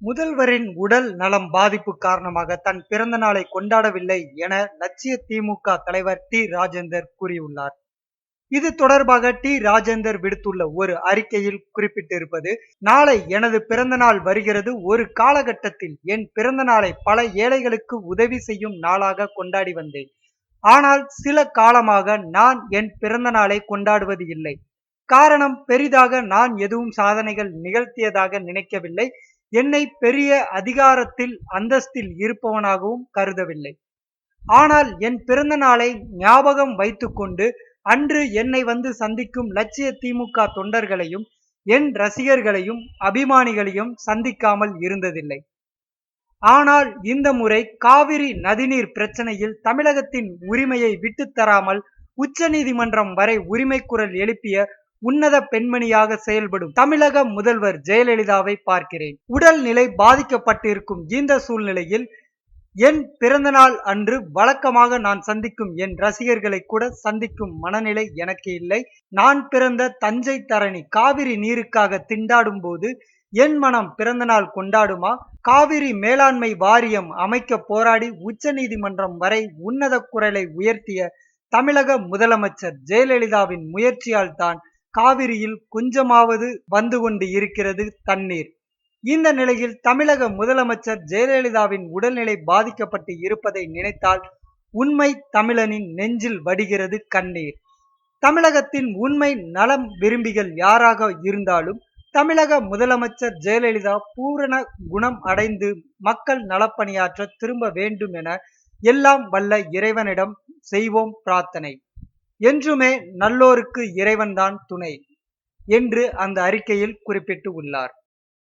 முதல்வரின் உடல் நலம் பாதிப்பு காரணமாக தன் பிறந்த நாளை கொண்டாடவில்லை என லட்சிய திமுக தலைவர் டி ராஜேந்தர் கூறியுள்ளார். இது தொடர்பாக டி ராஜேந்தர் விடுத்துள்ள ஒரு அறிக்கையில் குறிப்பிட்டிருப்பது, நாளை எனது பிறந்த நாள் வருகிறது. ஒரு காலகட்டத்தில் என் பிறந்த நாளை பல ஏழைகளுக்கு உதவி செய்யும் நாளாக கொண்டாடி வந்தேன். ஆனால் சில காலமாக நான் என் பிறந்த நாளை கொண்டாடுவது இல்லை. காரணம், பெரிதாக நான் எதுவும் சாதனைகள் நிகழ்த்தியதாக நினைக்கவில்லை. என்னை பெரிய அதிகாரத்தில் அந்தஸ்தில் இருப்பவனாகவும் கருதவில்லை. ஆனால் என் பிறந்த நாளை ஞாபகம் வைத்துக்கொண்டு அன்று என்னை வந்து சந்திக்கும் லட்சிய திமுக தொண்டர்களையும் என் ரசிகர்களையும் அபிமானிகளையும் சந்திக்காமல் இருந்ததில்லை. ஆனால் இந்த முறை காவிரி நதிநீர் பிரச்சனையில் தமிழகத்தின் உரிமையை விட்டுத்தராமல் உச்ச நீதிமன்றம் வரை உரிமை குரல் எழுப்பிய உன்னத பெண்மணியாக செயல்படும் தமிழக முதல்வர் ஜெயலலிதாவை பார்க்கிறேன். உடல்நிலை பாதிக்கப்பட்டிருக்கும் இந்த சூழ்நிலையில் என் பிறந்த நாள் அன்று வழக்கமாக நான் சந்திக்கும் என் ரசிகர்களை கூட சந்திக்கும் மனநிலை எனக்கு இல்லை. நான் பிறந்த தஞ்சை தரணி காவிரி நீருக்காக திண்டாடும் போது என் மனம் பிறந்த நாள் கொண்டாடுமா? காவிரி மேலாண்மை வாரியம் அமைக்க போராடி உச்ச நீதிமன்றம் வரை உன்னத குரலை உயர்த்திய தமிழக முதலமைச்சர் ஜெயலலிதாவின் முயற்சியால் தான் காவிரியில் கொஞ்சமாவது வந்து கொண்டு இருக்கிறது தண்ணீர். இந்த நிலையில் தமிழக முதலமைச்சர் ஜெயலலிதாவின் உடல்நிலை பாதிக்கப்பட்டு இருப்பதை நினைத்தால் உண்மை தமிழனின் நெஞ்சில் வடிகிறது கண்ணீர். தமிழகத்தின் உண்மை நலம் விரும்பிகள் யாராக இருந்தாலும் தமிழக முதலமைச்சர் ஜெயலலிதா பூரண குணம் அடைந்து மக்கள் நலப்பணியாற்ற திரும்ப வேண்டும் என எல்லாம் வல்ல இறைவனிடம் செய்வோம் பிரார்த்தனை. என்றுமே நல்லோருக்கு இறைவன்தான் துணை என்று அந்த அறிக்கையில் குறிப்பிட்டு உள்ளார்.